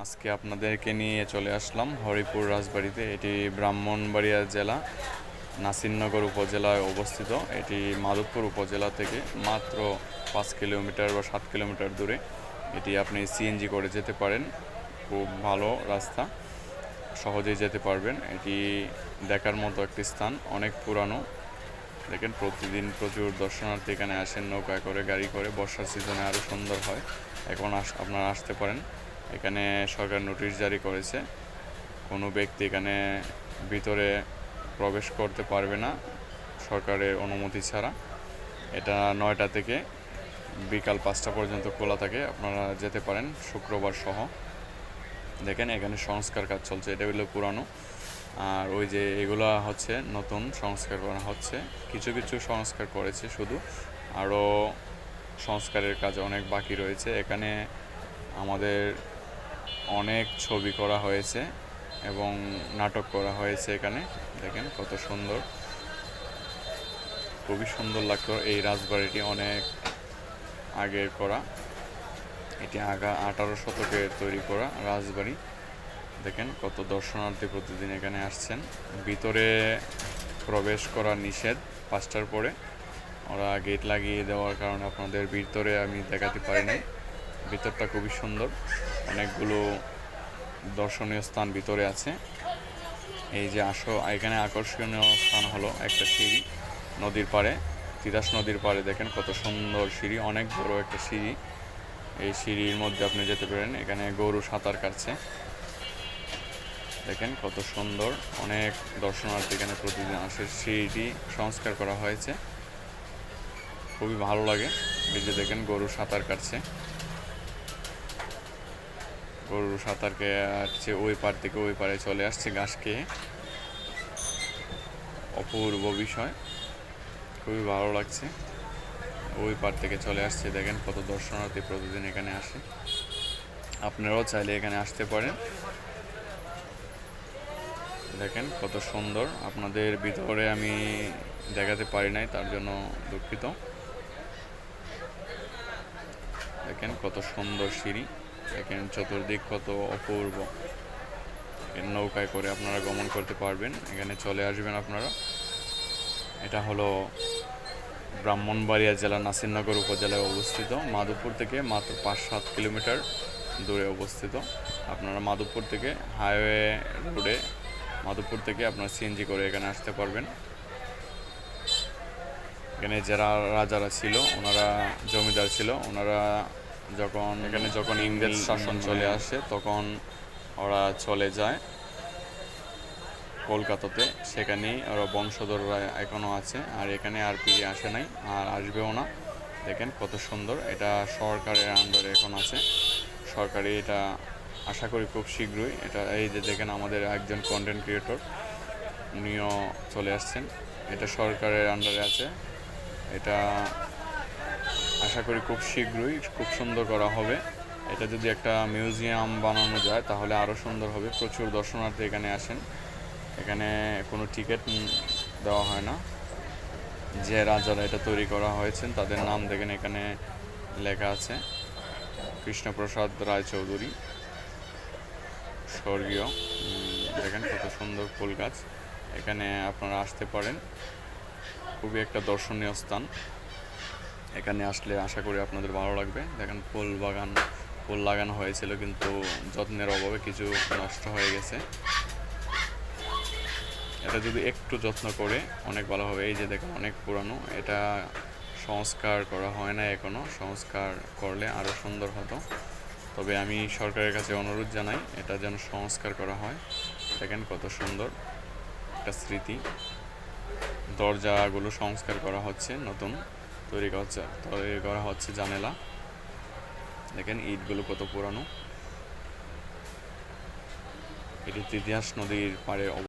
আজকে আপনাদেরকে নিয়ে চলে আসলাম হরিপুর রাজবাড়িতে। এটি ব্রাহ্মণবাড়িয়া জেলা নাসিরনগর উপজেলায় অবস্থিত। এটি মাধবপুর উপজেলা থেকে মাত্র 5 কিলোমিটার বা 7 কিলোমিটার দূরে। এটি আপনি সিএনজি করে যেতে পারেন, খুব ভালো রাস্তা, সহজেই যেতে পারবেন। এটি দেখার মতো একটি স্থান, অনেক পুরানো। দেখেন প্রতিদিন প্রচুর দর্শনার্থী এখানে আসেন নৌকায় করে, গাড়ি করে। বর্ষার সিজনে আরও সুন্দর হয়। এখন আপনারা আসতে পারেন। এখানে সরকার নোটিশ জারি করেছে, কোনো ব্যক্তি এখানে ভিতরে প্রবেশ করতে পারবে না সরকারের অনুমতি ছাড়া। এটা 9টা থেকে বিকাল 5টা পর্যন্ত খোলা থাকে, আপনারা যেতে পারেন শুক্রবার সহ। দেখেন এখানে সংস্কার কাজ চলছে, এটা হলো পুরানো, আর ওই যে এগুলা হচ্ছে নতুন সংস্কার করা হচ্ছে। কিছু কিছু সংস্কার করেছে শুধু, আরও সংস্কারের কাজ অনেক বাকি রয়েছে। এখানে আমাদের অনেক ছবি করা হয়েছে এবং নাটক করা হয়েছে। এখানে দেখেন কত সুন্দর, খুবই সুন্দর লাগতো। এই রাজবাড়িটি অনেক আগের করা, এটি 18 শতকে তৈরি করা রাজবাড়ি। দেখেন কত দর্শনার্থী প্রতিদিন এখানে আসছেন। ভিতরে প্রবেশ করা নিষেধ 5টার পরে, ওরা গেট লাগিয়ে দেওয়ার কারণে আপনাদের ভিতরে আমি দেখাতে পারিনি। ভিতরটা খুবই সুন্দর, অনেকগুলো দর্শনীয় স্থান ভিতরে আছে। এই যে এখানে আকর্ষণীয় স্থান হলো একটা সিঁড়ি নদীর পাড়ে, তিতাস নদীর পাড়ে। দেখেন কত সুন্দর সিঁড়ি, অনেক বড় একটা সিঁড়ি। এই সিঁড়ির মধ্যে আপনি যেতে পারেন। এখানে গরু সাঁতার কাটছে, দেখেন কত সুন্দর। অনেক দর্শনার্থী এখানে প্রতিদিন আসে। সিঁড়িটি সংস্কার করা হয়েছে, খুবই ভালো লাগে। এই যে দেখেন গরু সাঁতার কাটছে, গরু সাঁতার কাটছে, ওই পার থেকে ওই পারে চলে আসছে ঘাস খেয়ে। অপূর্ব বিষয়, খুবই ভালো লাগছে। ওই পার থেকে চলে আসছে, দেখেন কত দর্শনার্থী প্রতিদিন এখানে আসে। আপনারাও চাইলে এখানে আসতে পারেন। দেখেন কত সুন্দর, আপনাদের ভিতরে আমি দেখাতে পারি নাই, তার জন্য দুঃখিত। দেখেন কত সুন্দর সিঁড়ি, দেখেন চতুর্দিক কত অপূর্ব। নৌকায় করে আপনারা গমন করতে পারবেন, এখানে চলে আসবেন আপনারা। এটা হলো ব্রাহ্মণবাড়িয়া জেলা নাসিরনগর উপজেলায় অবস্থিত। মাধবপুর থেকে মাত্র 5-7 কিলোমিটার দূরে অবস্থিত। আপনারা মাধবপুর থেকে হাইওয়ে রোডে, মাধবপুর থেকে আপনারা সিএনজি করে এখানে আসতে পারবেন। এখানে যারা রাজারা ছিল, ওনারা জমিদার ছিল, ওনারা যখন ইংরেজ শাসন চলে আসে তখন ওরা চলে যায় কলকাতাতে। সেখানেই ওরা বংশধররা এখনও আছে, আর এখানে আর ফিরে আসে নাই, আর আসবেও না। দেখেন কত সুন্দর, এটা সরকারের আন্ডারে এখন আছে। সরকারি এটা, আশা করি খুব শীঘ্রই এটা। এই যে দেখেন আমাদের একজন কন্টেন্ট ক্রিয়েটর, উনিও চলে আসছেন। এটা সরকারের আন্ডারে আছে। এটা আশা করি খুব শীঘ্রই খুব সুন্দর করা হবে। এটা যদি একটা মিউজিয়াম বানানো যায় তাহলে আরও সুন্দর হবে। প্রচুর দর্শনার্থী এখানে আসেন। এখানে কোনো টিকিট দেওয়া হয় না। যে রাজারা এটা তৈরি করা হয়েছেন তাদের নাম দেখেন এখানে লেখা আছে, কৃষ্ণপ্রসাদ রায়চৌধুরী স্বর্গীয়। দেখেন কত সুন্দর ফুল গাছ, এখানে আপনারা আসতে পারেন। খুবই একটা দর্শনীয় স্থান, এখানে আসলে আশা করি আপনাদের ভালো লাগবে। দেখেন ফুল লাগানো হয়েছিল, কিন্তু যত্নের অভাবে কিছু নষ্ট হয়ে গেছে। এটা যদি একটু যত্ন করে অনেক ভালো হবে। এই যে দেখেন অনেক পুরানো, এটা সংস্কার করা হয় না এখনও, সংস্কার করলে আরও সুন্দর হতো। তবে আমি সরকারের কাছে অনুরোধ জানাই এটা যেন সংস্কার করা হয়। দেখেন কত সুন্দর একটা স্মৃতি। দরজাগুলো সংস্কার করা হচ্ছে, নতুন তৈরি করা হচ্ছে জানালা। দেখেন ইটগুলো কত পুরানো। এটি তিতাস নদীর পাড়ে